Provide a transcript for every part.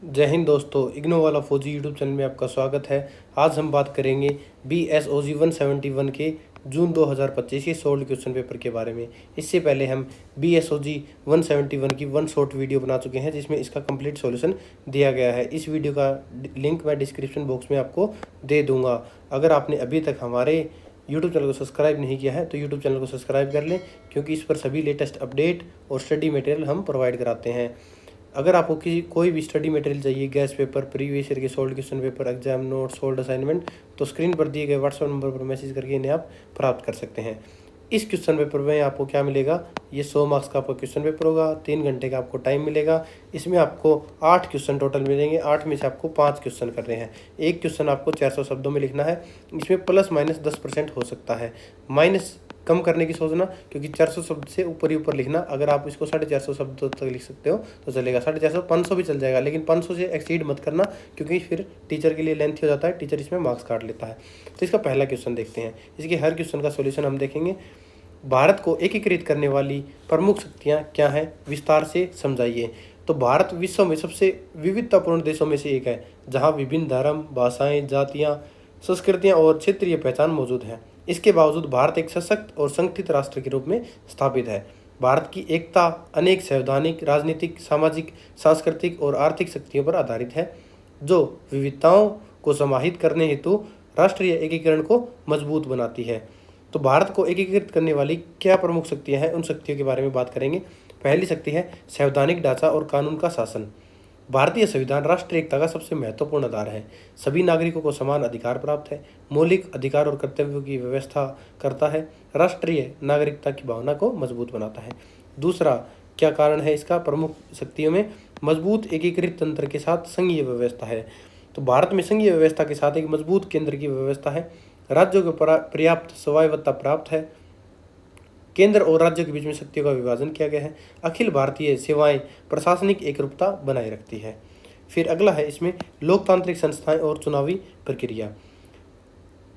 जय हिंद दोस्तों, इग्नो वाला फौजी यूट्यूब चैनल में आपका स्वागत है। आज हम बात करेंगे BSOG 171 के जून 2025 के सोल्ड क्वेश्चन पेपर के बारे में। इससे पहले हम BSOG 171 की वन शॉर्ट वीडियो बना चुके हैं जिसमें इसका कंप्लीट सॉल्यूशन दिया गया है। इस वीडियो का लिंक मैं डिस्क्रिप्शन बॉक्स में आपको दे दूंगा। अगर आपने अभी तक हमारे यूट्यूब चैनल को सब्सक्राइब नहीं किया है तो यूट्यूब चैनल को सब्सक्राइब कर लें, क्योंकि इस पर सभी लेटेस्ट अपडेट और स्टडी मटेरियल हम प्रोवाइड कराते हैं। अगर आपको कोई भी स्टडी मटेरियल चाहिए, गैस पेपर, प्रीवियस ईयर के sold question paper, exam note, solved assignment, तो स्क्रीन पर दिए गए व्हाट्सएप नंबर पर मैसेज करके इन्हें आप प्राप्त कर सकते हैं। इस क्वेश्चन पेपर में आपको क्या मिलेगा, ये 100 मार्क्स का आपका क्वेश्चन पेपर होगा। 3 घंटे का आपको टाइम मिलेगा। इसमें आपको 8 क्वेश्चन टोटल मिलेंगे। 8 में से आपको 5 क्वेश्चन करने हैं। एक क्वेश्चन आपको 400 शब्दों में लिखना है। इसमें प्लस माइनस 10% हो सकता है। माइनस कम करने की सोचना, क्योंकि 400 शब्द से ऊपर ही ऊपर लिखना। अगर आप इसको 450 शब्दों तक लिख सकते हो तो चलेगा। 450, 500 भी चल जाएगा, लेकिन 500 से एक्सीड मत करना, क्योंकि फिर टीचर के लिए लेंथी हो जाता है, टीचर इसमें मार्क्स काट लेता है। तो इसका पहला क्वेश्चन देखते हैं। इसके हर क्वेश्चन का सोल्यूशन हम देखेंगे। भारत को एकीकृत करने वाली प्रमुख शक्तियाँ क्या हैं, विस्तार से समझाइए। तो भारत विश्व में सबसे विविधतापूर्ण देशों में से एक है, जहाँ विभिन्न धर्म, भाषाएं, जातियाँ, संस्कृतियाँ और क्षेत्रीय पहचान मौजूद है। इसके बावजूद भारत एक सशक्त और संगठित राष्ट्र के रूप में स्थापित है। भारत की एकता अनेक संवैधानिक, राजनीतिक, सामाजिक, सांस्कृतिक और आर्थिक शक्तियों पर आधारित है, जो विविधताओं को समाहित करने हेतु राष्ट्रीय एकीकरण को मजबूत बनाती है। तो भारत को एकीकृत करने वाली क्या प्रमुख शक्तियां हैं, उन शक्तियों के बारे में बात करेंगे। पहली शक्ति है संवैधानिक ढांचा और कानून का शासन। भारतीय संविधान राष्ट्रीय एकता का सबसे महत्वपूर्ण आधार है। सभी नागरिकों को समान अधिकार प्राप्त है, मौलिक अधिकार और कर्तव्यों की व्यवस्था करता है, राष्ट्रीय नागरिकता की भावना को मजबूत बनाता है। दूसरा क्या कारण है इसका, प्रमुख शक्तियों में मजबूत एकीकृत तंत्र के साथ संघीय व्यवस्था है। तो भारत में संघीय व्यवस्था के साथ एक मजबूत केंद्र की व्यवस्था है। राज्यों को पर्याप्त स्वायत्तता प्राप्त है। केंद्र और राज्यों के बीच में शक्तियों का विभाजन किया गया है। अखिल भारतीय सेवाएं प्रशासनिक एकरूपता बनाए रखती है। फिर अगला है इसमें लोकतांत्रिक संस्थाएं और चुनावी प्रक्रिया।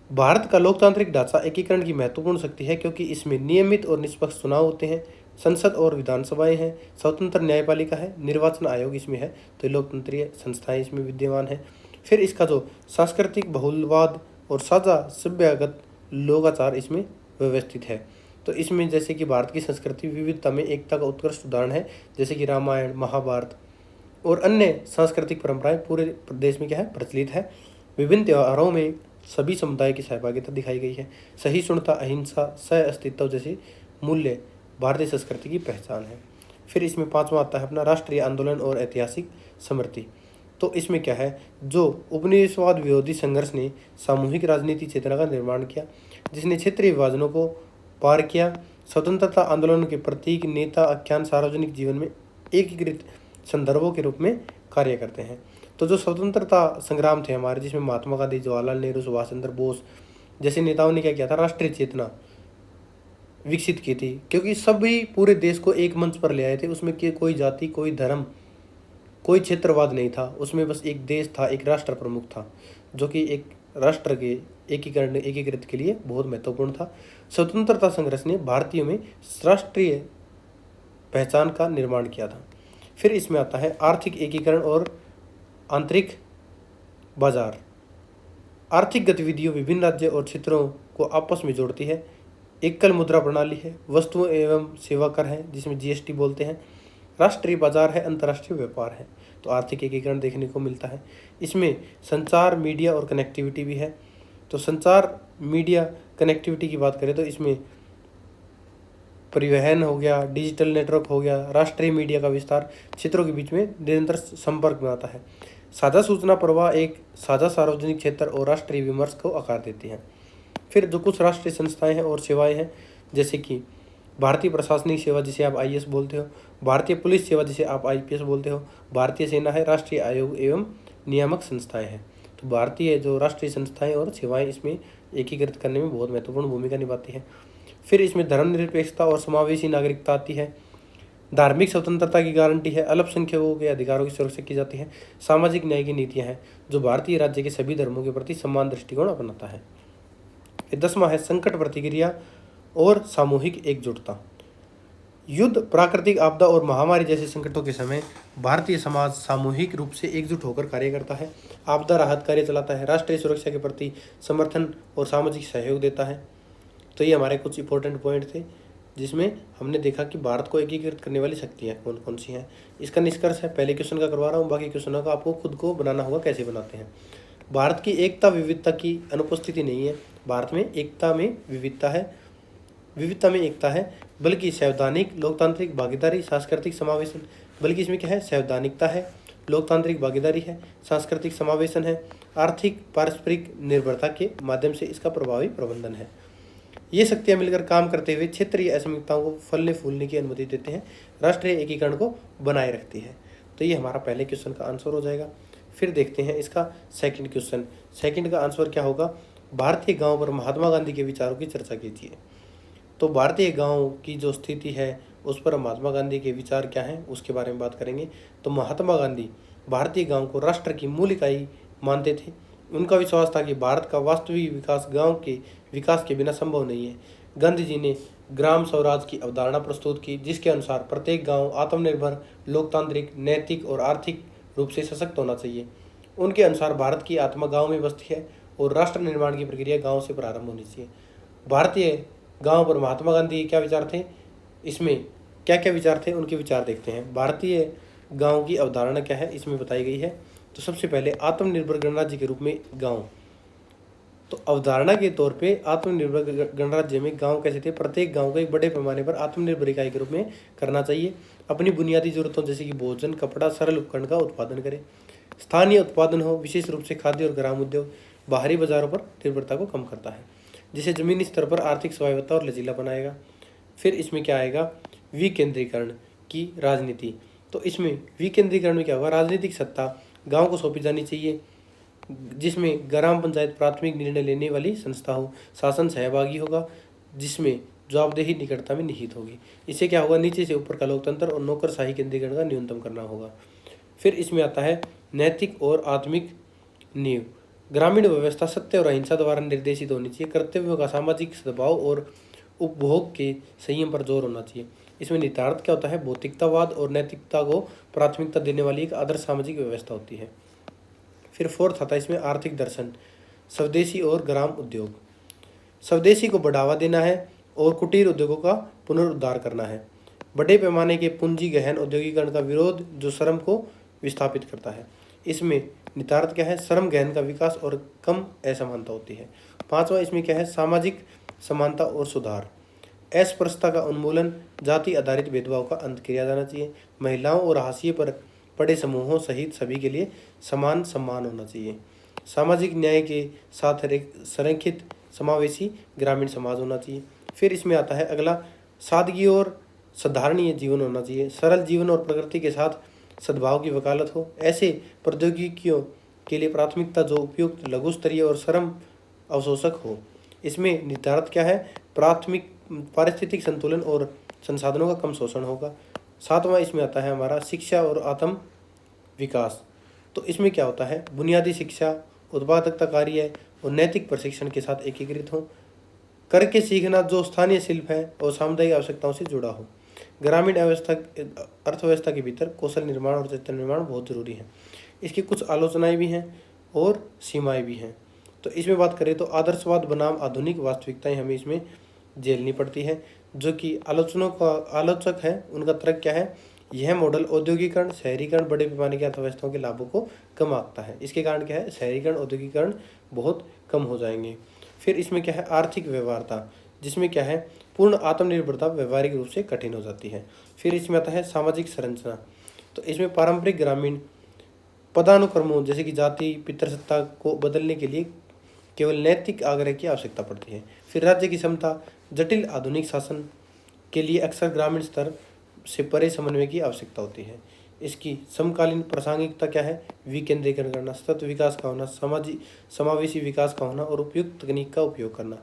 भारत का लोकतांत्रिक ढांचा एकीकरण की महत्वपूर्ण शक्ति है, क्योंकि इसमें नियमित और निष्पक्ष चुनाव होते हैं। संसद और विधानसभाएं हैं, स्वतंत्र न्यायपालिका है, निर्वाचन आयोग इसमें है। तो लोकतंत्रीय संस्थाएं इसमें विद्यमान है। फिर इसका जो सांस्कृतिक बहुलवाद और साझा सभ्यगत लोकाचार इसमें व्यवस्थित है। तो इसमें जैसे कि भारत की संस्कृति विविधता में एकता का उत्कृष्ट उदाहरण है, जैसे कि रामायण, महाभारत और अन्य सांस्कृतिक परंपराएं पूरे प्रदेश में क्या है, प्रचलित है। विभिन्न त्योहारों में सभी समुदाय की सहभागिता दिखाई गई है। सहिष्णुता, अहिंसा, सह अस्तित्व जैसे मूल्य भारतीय संस्कृति की पहचान है। फिर इसमें 5वां आता है अपना राष्ट्रीय आंदोलन और ऐतिहासिक स्मृति। तो इसमें क्या है, जो उपनिवेशवाद विरोधी संघर्ष ने सामूहिक राजनीति चेतना का निर्माण किया, जिसने क्षेत्रीय विभाजनों को पार किया। स्वतंत्रता आंदोलन के प्रतीक, नेता, आख्यान सार्वजनिक जीवन में एकीकृत संदर्भों के रूप में कार्य करते हैं। तो जो स्वतंत्रता संग्राम थे हमारे, जिसमें महात्मा गांधी, जवाहरलाल नेहरू, सुभाष चंद्र बोस जैसे नेताओं ने क्या किया था, राष्ट्रीय चेतना विकसित की थी, क्योंकि सभी पूरे देश को एक मंच पर ले आए थे। उसमें कोई जाति, कोई धर्म, कोई क्षेत्रवाद नहीं था। उसमें बस एक देश था, एक राष्ट्र प्रमुख था, जो कि एक राष्ट्र के एकीकृत के लिए बहुत महत्वपूर्ण था। स्वतंत्रता संघर्ष ने भारतीयों में राष्ट्रीय पहचान का निर्माण किया था। फिर इसमें आता है आर्थिक एकीकरण और आंतरिक बाजार। आर्थिक गतिविधियों विभिन्न राज्यों और क्षेत्रों को आपस में जोड़ती है। एकल मुद्रा प्रणाली है, वस्तुओं एवं सेवा कर है जिसमें GST बोलते हैं, राष्ट्रीय बाजार है, अंतर्राष्ट्रीय व्यापार है। तो आर्थिक एकीकरण देखने को मिलता है। इसमें संचार, मीडिया और कनेक्टिविटी भी है। तो संचार, मीडिया, कनेक्टिविटी की बात करें तो इसमें परिवहन हो गया, डिजिटल नेटवर्क हो गया, राष्ट्रीय मीडिया का विस्तार क्षेत्रों के बीच में निरंतर संपर्क बनाता है। साझा सूचना प्रवाह एक साझा सार्वजनिक क्षेत्र और राष्ट्रीय विमर्श को आकार देती है। फिर जो कुछ राष्ट्रीय संस्थाएं हैं और सेवाएं हैं, जैसे कि भारतीय प्रशासनिक सेवा जिसे आप IAS बोलते हो, भारतीय पुलिस सेवा जिसे आप IPS बोलते हो, भारतीय सेना है, राष्ट्रीय आयोग एवं नियामक संस्थाएं हैं। तो भारतीय जो राष्ट्रीय संस्थाएं और सेवाएं इसमें एकीकृत करने में बहुत महत्वपूर्ण भूमिका निभाती हैं। फिर इसमें धर्मनिरपेक्षता और समावेशी नागरिकता आती है। धार्मिक स्वतंत्रता की गारंटी है। अल्पसंख्यकों के अधिकारों की सुरक्षा की जाती है। सामाजिक न्याय की नीतियाँ हैं, जो भारतीय राज्य के सभी धर्मों के प्रति समान दृष्टिकोण अपनाता है। 10वां है संकट प्रतिक्रिया और सामूहिक एकजुटता। युद्ध, प्राकृतिक आपदा और महामारी जैसे संकटों के समय भारतीय समाज सामूहिक रूप से एकजुट होकर कार्य करता है। आपदा राहत कार्य चलाता है, राष्ट्रीय सुरक्षा के प्रति समर्थन और सामाजिक सहयोग देता है। तो ये हमारे कुछ इंपॉर्टेंट पॉइंट थे जिसमें हमने देखा कि भारत को एकीकृत करने वाली शक्तियाँ कौन कौन सी हैं। इसका निष्कर्ष है, पहले क्वेश्चन का करवा रहा हूँ, बाकी क्वेश्चनों का आपको खुद को बनाना होगा कैसे बनाते हैं। भारत की एकता विविधता की अनुपस्थिति नहीं है, भारत में एकता में विविधता है, विविधता में एकता है, बल्कि संवैधानिक लोकतांत्रिक भागीदारी सांस्कृतिक समावेशन, बल्कि इसमें क्या है, संवैधानिकता है, लोकतांत्रिक भागीदारी है, सांस्कृतिक समावेशन है, आर्थिक पारस्परिक निर्भरता के माध्यम से इसका प्रभावी प्रबंधन है। ये शक्तियाँ मिलकर काम करते हुए क्षेत्रीय असमानताओं को फलने फूलने की अनुमति देते हैं, राष्ट्रीय एकीकरण को बनाए रखती है। तो ये हमारा पहले क्वेश्चन का आंसर हो जाएगा। फिर देखते हैं इसका सेकंड क्वेश्चन। सेकंड का आंसर क्या होगा, भारतीय गांव पर महात्मा गांधी के विचारों की चर्चा कीजिए। तो भारतीय गांव की जो स्थिति है उस पर महात्मा गांधी के विचार क्या हैं उसके बारे में बात करेंगे। तो महात्मा गांधी भारतीय गांव को राष्ट्र की मूल इकाई मानते थे। उनका विश्वास था कि भारत का वास्तविक विकास गांव के विकास के बिना संभव नहीं है। गांधी जी ने ग्राम स्वराज की अवधारणा प्रस्तुत की, जिसके अनुसार प्रत्येक गांव आत्मनिर्भर, लोकतांत्रिक, नैतिक और आर्थिक रूप से सशक्त होना चाहिए। उनके अनुसार भारत की आत्मा गांव में बसती है और राष्ट्र निर्माण की प्रक्रिया गांव से प्रारंभ होनी चाहिए। भारतीय गांव पर महात्मा गांधी के क्या विचार थे, इसमें क्या क्या विचार थे उनके विचार देखते हैं। भारतीय गांव की अवधारणा क्या है इसमें बताई गई है। तो सबसे पहले आत्मनिर्भर गणराज्य के रूप में गांव। तो अवधारणा के तौर पे आत्मनिर्भर गणराज्य में गांव कैसे थे, प्रत्येक गांव को एक बड़े पैमाने पर आत्मनिर्भर इकाई के रूप में करना चाहिए। अपनी बुनियादी जरूरतों जैसे कि भोजन, कपड़ा, सरल उपकरण का उत्पादन करें। स्थानीय उत्पादन हो, विशेष रूप से खाद्य और ग्राम उद्योग। बाहरी बाजारों पर निर्भरता को कम करता है, जिसे जमीनी स्तर पर आर्थिक स्वायत्तता और लचीला बनाएगा। फिर इसमें क्या आएगा, विकेंद्रीकरण की राजनीति। तो इसमें विकेंद्रीकरण में क्या होगा, राजनीतिक सत्ता गांव को सौंपी जानी चाहिए, जिसमें ग्राम पंचायत प्राथमिक निर्णय लेने वाली संस्था हो। शासन सहभागी होगा, जिसमें जवाबदेही निकटता में निहित होगी। इससे क्या होगा, नीचे से ऊपर का लोकतंत्र और नौकरशाही केंद्रीकरण का न्यूनतम करना होगा। फिर इसमें आता है नैतिक और आत्मिक नींव। ग्रामीण व्यवस्था सत्य और अहिंसा द्वारा निर्देशित होनी चाहिए। कर्तव्यों का सामाजिक सद्भाव और उपभोग के संयम पर जोर होना चाहिए। इसमें निहितार्थ क्या होता है, भौतिकतावाद और नैतिकता को प्राथमिकता देने वाली एक आदर्श सामाजिक व्यवस्था होती है। फिर फोर्थ आता है इसमें आर्थिक दर्शन, स्वदेशी और ग्राम उद्योग। स्वदेशी को बढ़ावा देना है और कुटीर उद्योगों का पुनरुद्धार करना है। बड़े पैमाने के पूंजी गहन औद्योगिकरण का विरोध जो श्रम को विस्थापित करता है। इसमें निहितार्थ क्या है, श्रम गहन का विकास और कम असमानता होती है। पांचवा इसमें क्या है, सामाजिक समानता और सुधार। अस्पृश्यता का उन्मूलन, जाति आधारित भेदभाव का अंत किया जाना चाहिए। महिलाओं और हाशिए पर पड़े समूहों सहित सभी के लिए समान सम्मान होना चाहिए। सामाजिक न्याय के साथ संरक्षित समावेशी ग्रामीण समाज होना चाहिए। फिर इसमें आता है अगला, सादगी और साधारणीय जीवन होना चाहिए। सरल जीवन और प्रकृति के साथ सद्भाव की वकालत हो। ऐसे प्रौद्योगिकियों के लिए प्राथमिकता जो उपयुक्त, लघु स्तरीय और श्रम अवशोषक हो। इसमें निर्धारित क्या है, प्राथमिक पारिस्थितिक संतुलन और संसाधनों का कम शोषण होगा। सातवां इसमें आता है हमारा शिक्षा और आत्म विकास। तो इसमें क्या होता है, बुनियादी शिक्षा, उत्पादकता कार्य और नैतिक प्रशिक्षण के साथ एकीकृत हो। करके सीखना जो स्थानीय शिल्प है और सामुदायिक आवश्यकताओं से जुड़ा हो। ग्रामीण अर्थव्यवस्था के भीतर कौशल निर्माण और चैतन्य निर्माण बहुत जरूरी है। इसकी कुछ आलोचनाएं भी हैं और सीमाएं भी हैं। तो इसमें बात करें तो आदर्शवाद बनाम आधुनिक वास्तविकताएं हमें इसमें झेलनी पड़ती है। जो कि आलोचक है उनका तर्क क्या है, यह मॉडल औद्योगिकरण, शहरीकरण, बड़े पैमाने की अर्थव्यवस्थाओं के लाभों को कम आंकता है। इसके कारण क्या है, शहरीकरण, औद्योगिकरण बहुत कम हो जाएंगे। फिर इसमें क्या है, आर्थिक व्यवहारता, जिसमें क्या है, पूर्ण आत्मनिर्भरता व्यवहारिक रूप से कठिन हो जाती है। फिर इसमें आता है सामाजिक संरचना। तो इसमें पारंपरिक ग्रामीण पदानुक्रमों जैसे कि जाति पितृसत्ता को बदलने के लिए केवल नैतिक आग्रह की आवश्यकता पड़ती है। फिर राज्य की क्षमता, जटिल आधुनिक शासन के लिए अक्सर ग्रामीण स्तर से परे समन्वय की आवश्यकता होती है। इसकी समकालीन प्रासंगिकता क्या है, विकेंद्रीकरण करना, सतत विकास का होना, समावेशी विकास का होना और उपयुक्त तकनीक का उपयोग करना।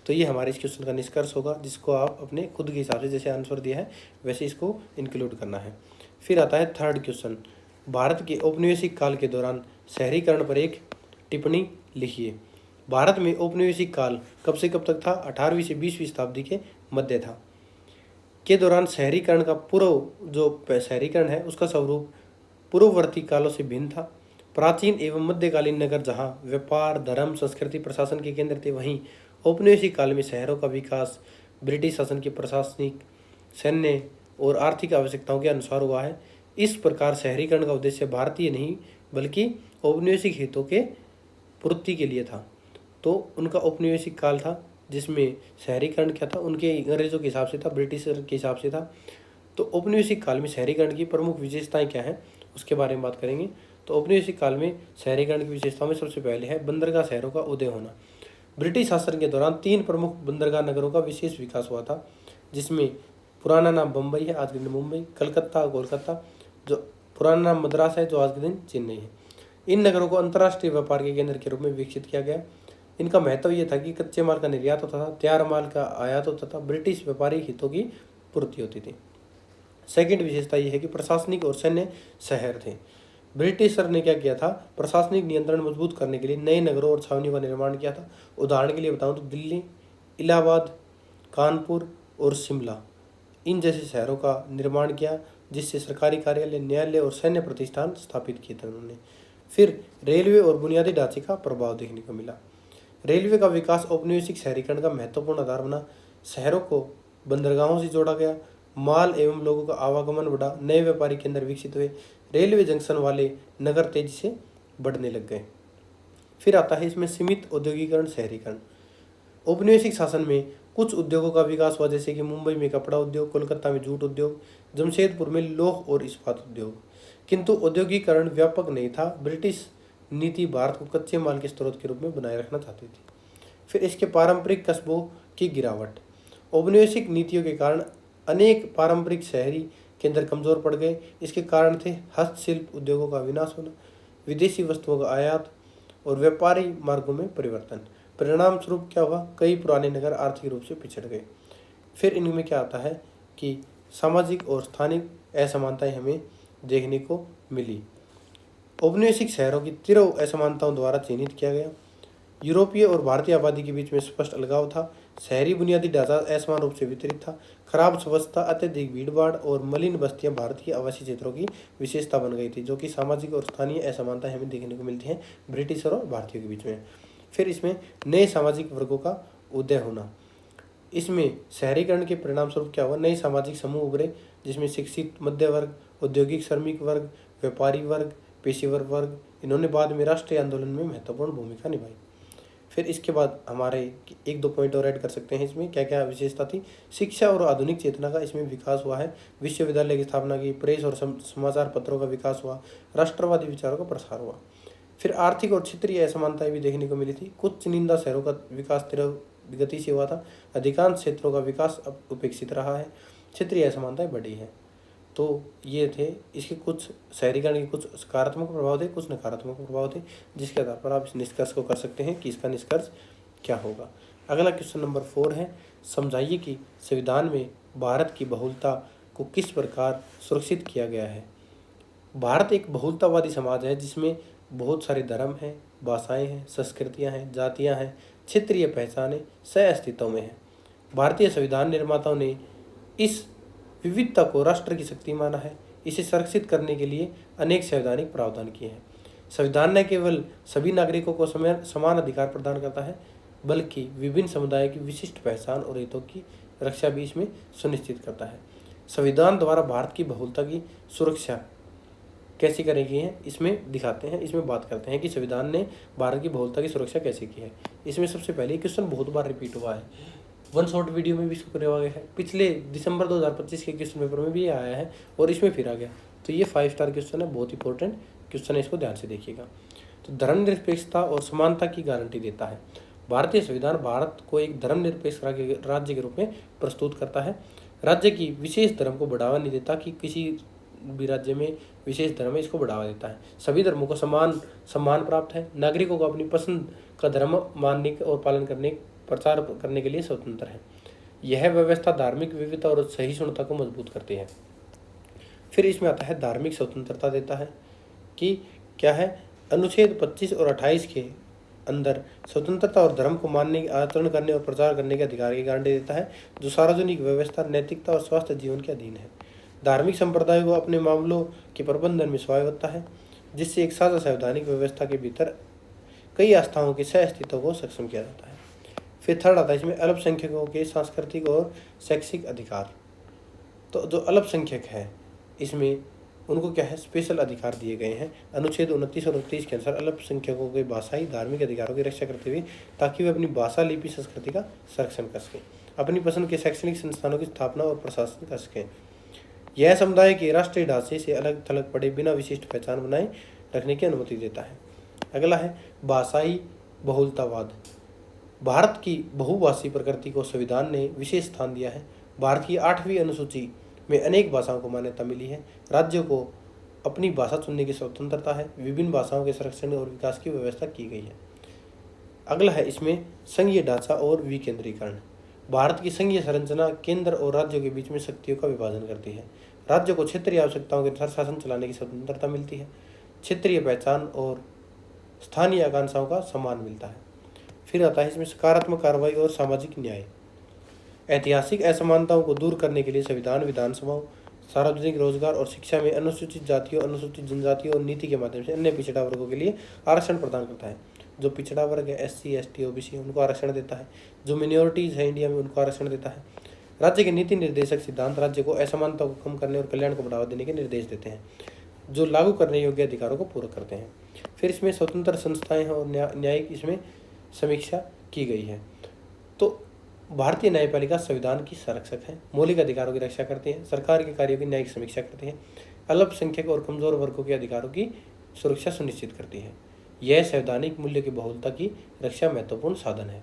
तो ये हमारे इस क्वेश्चन का निष्कर्ष होगा, जिसको आप अपने खुद के हिसाब से जैसे आंसर दिया है वैसे इसको इंक्लूड करना है। फिर आता है थर्ड क्वेश्चन, भारत के औपनिवेशिक काल के दौरान शहरीकरण पर एक टिप्पणी लिखिए। भारत में औपनिवेशिक काल कब से कब तक था, 18वीं से 20वीं शताब्दी के मध्य था। के दौरान शहरीकरण का शहरीकरण है उसका स्वरूप पूर्ववर्ती कालों से भिन्न था। प्राचीन एवं मध्यकालीन नगर जहाँ व्यापार, धर्म, संस्कृति, प्रशासन के केंद्र थे, वहीं औपनिवेशिक काल में शहरों का विकास ब्रिटिश शासन की प्रशासनिक, सैन्य और आर्थिक आवश्यकताओं के अनुसार हुआ है। इस प्रकार शहरीकरण का उद्देश्य भारतीय नहीं बल्कि औपनिवेशिक हितों के पूर्ति के लिए था। तो उनका औपनिवेशिक काल था जिसमें शहरीकरण क्या था, उनके अंग्रेजों के हिसाब से था, ब्रिटिश के हिसाब से था। तो औपनिवेशिक काल में शहरीकरण की प्रमुख विशेषताएं क्या हैं उसके बारे में बात करेंगे। तो औपनिवेशिक काल में शहरीकरण की विशेषताओं में सबसे पहले है बंदरगाह शहरों का उदय होना। ब्रिटिश शासन के दौरान 3 प्रमुख बंदरगाह नगरों का विशेष विकास हुआ था, जिसमें पुराना नाम बम्बई है, आज के दिन मुंबई, कलकत्ता, कोलकाता, जो पुराना नाम मद्रास है, जो आज के दिन चेन्नई है। इन नगरों को अंतर्राष्ट्रीय व्यापार के केंद्र के रूप में विकसित किया गया। इनका महत्व यह था कि कच्चे माल का निर्यात होता था, तैयार माल का आयात होता था, ब्रिटिश व्यापारी हितों की पूर्ति होती थी। सेकंड विशेषता यह है कि प्रशासनिक और सैन्य शहर थे। ब्रिटिशर ने क्या किया था, प्रशासनिक नियंत्रण मजबूत करने के लिए नए नगरों और छावनियों का निर्माण किया था। उदाहरण के लिए बताऊं तो दिल्ली, इलाहाबाद, कानपुर और शिमला, इन जैसे शहरों का निर्माण किया, जिससे सरकारी कार्यालय, न्यायालय और सैन्य प्रतिष्ठान स्थापित किए थे उन्होंने। फिर रेलवे और बुनियादी ढांचे का प्रभाव देखने को मिला। रेलवे का विकास औपनिवेशिक शहरीकरण का महत्वपूर्ण आधार बना। शहरों को बंदरगाहों से जोड़ा गया, माल एवं लोगों का आवागमन बढ़ा, नए व्यापारिक केंद्र विकसित हुए, रेलवे जंक्शन वाले नगर तेजी से बढ़ने लग गए। फिर आता है इसमें सीमित औद्योगिकरण शहरीकरण। औपनिवेशिक शासन में कुछ उद्योगों का विकास हुआ, जैसे कि मुंबई में कपड़ा उद्योग, कोलकाता में जूट उद्योग, जमशेदपुर में लौह और इस्पात उद्योग। किंतु औद्योगिकरण व्यापक नहीं था। ब्रिटिश नीति भारत को कच्चे माल के स्रोत के रूप में बनाए रखना चाहती थी। फिर इसके पारंपरिक कस्बों की गिरावट। औपनिवेशिक नीतियों के कारण अनेक पारंपरिक शहरी केंद्र कमजोर पड़ गए। इसके कारण थे हस्तशिल्प उद्योगों का विनाश होना, विदेशी वस्तुओं का आयात और व्यापारी मार्गों में परिवर्तन। परिणाम स्वरूप क्या हुआ, कई पुराने नगर आर्थिक रूप से पिछड़ गए। फिर इनमें क्या आता है कि सामाजिक और स्थानिक असमानताएं हमें देखने को मिली। औपनिवेशिक शहरों की तीव्र असमानताओं द्वारा चिन्हित किया गया। यूरोपीय और भारतीय आबादी के बीच में स्पष्ट अलगाव था। शहरी बुनियादी ढांचा असमान रूप से वितरित था। खराब स्वच्छता, अत्यधिक भीड़भाड़ और मलिन बस्तियां भारतीय आवासीय क्षेत्रों की विशेषता बन गई थी, जो कि सामाजिक और स्थानीय असमानताएं हमें देखने को मिलती हैं ब्रिटिश और भारतीयों के बीच में। फिर इसमें नए सामाजिक वर्गों का उदय होना। इसमें शहरीकरण के परिणाम स्वरूप क्या हुआ, नए सामाजिक समूह उभरे, जिसमें शिक्षित मध्य वर्ग, औद्योगिक श्रमिक वर्ग, व्यापारी वर्ग, पेशेवर वर्ग, इन्होंने बाद में राष्ट्रीय आंदोलन में महत्वपूर्ण भूमिका निभाई। फिर इसके बाद हमारे 1-2 पॉइंट और ऐड कर सकते हैं। इसमें क्या क्या विशेषता थी, शिक्षा और आधुनिक चेतना का इसमें विकास हुआ है, विश्वविद्यालय की स्थापना की, प्रेस और समाचार पत्रों का विकास हुआ, राष्ट्रवादी विचारों का प्रसार हुआ। फिर आर्थिक और क्षेत्रीय असमानताएं भी देखने को मिली थी। कुछ चुनिंदा शहरों का विकास तीव्र गति से हुआ था, अधिकांश क्षेत्रों का विकास अब उपेक्षित रहा है, क्षेत्रीय असमानताएं बढ़ी है। तो ये थे इसके कुछ शहरीकरण के कुछ सकारात्मक प्रभाव थे, कुछ नकारात्मक प्रभाव थे, जिसके आधार पर आप इस निष्कर्ष को कर सकते हैं कि इसका निष्कर्ष क्या होगा। अगला क्वेश्चन नंबर 4 है, समझाइए कि संविधान में भारत की बहुलता को किस प्रकार सुरक्षित किया गया है। भारत एक बहुलतावादी समाज है जिसमें बहुत सारे धर्म हैं, भाषाएं हैं, संस्कृतियां हैं, जातियां हैं, क्षेत्रीय पहचानें सह अस्तित्व में हैं। भारतीय संविधान निर्माताओं ने इस विविधता को राष्ट्र की शक्ति माना है। इसे संरक्षित करने के लिए अनेक संवैधानिक प्रावधान किए हैं। संविधान न केवल सभी नागरिकों को समान अधिकार प्रदान करता है, बल्कि विभिन्न समुदायों की विशिष्ट पहचान और हितों की रक्षा भी इसमें सुनिश्चित करता है। संविधान द्वारा भारत की बहुलता की सुरक्षा कैसे करेगी है, इसमें दिखाते हैं, इसमें बात करते हैं कि संविधान ने भारत की बहुलता की सुरक्षा कैसे की है। इसमें सबसे पहले क्वेश्चन बहुत बार रिपीट हुआ है, वन शॉट वीडियो में भी इसको करवा गया है, पिछले दिसंबर 2025 के क्वेश्चन पेपर में भी ये आया है और इसमें फिर आ गया। तो ये 5 स्टार क्वेश्चन है, बहुत इंपॉर्टेंट क्वेश्चन है, इसको ध्यान से देखिएगा। तो धर्मनिरपेक्षता और समानता की गारंटी देता है। भारतीय संविधान भारत को एक धर्मनिरपेक्ष राज्य के रूप में प्रस्तुत करता है। राज्य की विशेष धर्म को बढ़ावा नहीं देता कि किसी भी राज्य में विशेष धर्म है, इसको बढ़ावा देता है। सभी धर्मों को समान सम्मान प्राप्त है। नागरिकों को अपनी पसंद का धर्म मानने और पालन करने, प्रचार करने के लिए स्वतंत्र है। यह व्यवस्था धार्मिक विविधता और सहिष्णुता को मजबूत करती है। फिर इसमें आता है धार्मिक स्वतंत्रता देता है कि क्या है, अनुच्छेद 25 और 28 के अंदर स्वतंत्रता और धर्म को मानने, आचरण करने और प्रचार करने के अधिकार की गारंटी देता है, जो सार्वजनिक व्यवस्था, नैतिकता और स्वास्थ्य जीवन के अधीन है। धार्मिक संप्रदाय को अपने मामलों के प्रबंधन में स्वायत्तता है, जिससे एक साझा संवैधानिक व्यवस्था के भीतर कई आस्थाओं के सह अस्तित्व को सक्षम किया जाता है। फिर थर्ड आता है इसमें अल्पसंख्यकों के सांस्कृतिक और शैक्षिक अधिकार। तो जो अल्पसंख्यक है इसमें उनको क्या है, स्पेशल अधिकार दिए गए हैं अनुच्छेद 29 और 29 के अनुसार अल्पसंख्यकों के भाषाई धार्मिक अधिकारों की रक्षा करते हुए, ताकि वे अपनी भाषा, लिपि, संस्कृति का संरक्षण कर सकें, अपनी पसंद के शैक्षणिक संस्थानों की स्थापना और प्रशासन कर सकें। यह समुदाय के राष्ट्रीय ढांचे से अलग थलग पड़े बिना विशिष्ट पहचान बनाए रखने की अनुमति देता है। अगला है भाषाई बहुलतावाद। भारत की बहुभाषी प्रकृति को संविधान ने विशेष स्थान दिया है। भारत की 8वीं अनुसूची में अनेक भाषाओं को मान्यता मिली है। राज्यों को अपनी भाषा चुनने की स्वतंत्रता है। विभिन्न भाषाओं के संरक्षण और विकास की व्यवस्था की गई है। अगला है इसमें संघीय ढांचा और विकेंद्रीकरण। भारत की संघीय संरचना केंद्र और राज्यों के बीच में शक्तियों का विभाजन करती है। राज्यों को क्षेत्रीय आवश्यकताओं के अनुसार शासन चलाने की स्वतंत्रता मिलती है। क्षेत्रीय पहचान और स्थानीय आकांक्षाओं का सम्मान मिलता है। फिर आता है इसमें सकारात्मक कार्रवाई और सामाजिक न्याय। ऐतिहासिक असमानताओं को दूर करने के लिए संविधान विधानसभाओं, सार्वजनिक रोजगार और शिक्षा में अनुसूचित जातियों, अनुसूचित जनजातियों और नीति के माध्यम से अन्य पिछड़ा वर्गों के लिए आरक्षण प्रदान करता है। जो पिछड़ा वर्ग है, SC, ST, OBC, उनको आरक्षण देता है। जो मिनोरिटीज है इंडिया में, उनको आरक्षण देता है। राज्य के नीति निर्देशक सिद्धांत राज्य को असमानता को कम करने और कल्याण को बढ़ावा देने के निर्देश देते हैं, जो लागू करने योग्य अधिकारों को पूरा करते हैं। फिर इसमें स्वतंत्र संस्थाएं हैं और न्यायिक इसमें समीक्षा की गई है। तो भारतीय न्यायपालिका संविधान की संरक्षक है, मौलिक अधिकारों की रक्षा करती है, सरकार के कार्यों की न्यायिक समीक्षा करती है, अल्पसंख्यक और कमजोर वर्गों के अधिकारों की सुरक्षा सुनिश्चित करती है। यह संवैधानिक मूल्य की बहुलता की रक्षा महत्वपूर्ण साधन है।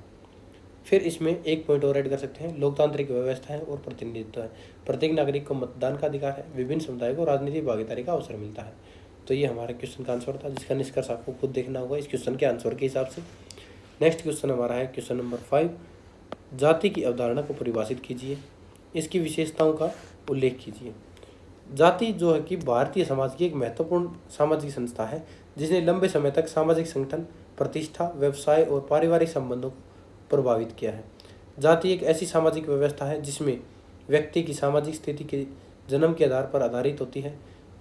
फिर इसमें एक पॉइंट और ऐड कर सकते हैं, लोकतांत्रिक व्यवस्था है और प्रतिनिधित्व है। प्रत्येक नागरिक को मतदान का अधिकार है। विभिन्न समुदायों को राजनीतिक भागीदारी का अवसर मिलता है। तो ये हमारे क्वेश्चन का आंसर था, जिसका निष्कर्ष आपको खुद देखना होगा इस क्वेश्चन के आंसर के हिसाब से। नेक्स्ट क्वेश्चन हमारा है क्वेश्चन नंबर 5, जाति की अवधारणा को परिभाषित कीजिए, इसकी विशेषताओं का उल्लेख कीजिए। जाति जो है कि भारतीय समाज की एक महत्वपूर्ण सामाजिक संस्था है, जिसने लंबे समय तक सामाजिक संगठन, प्रतिष्ठा, व्यवसाय और पारिवारिक संबंधों को प्रभावित किया है। जाति एक ऐसी सामाजिक व्यवस्था है जिसमें व्यक्ति की सामाजिक स्थिति के जन्म के आधार पर आधारित होती है।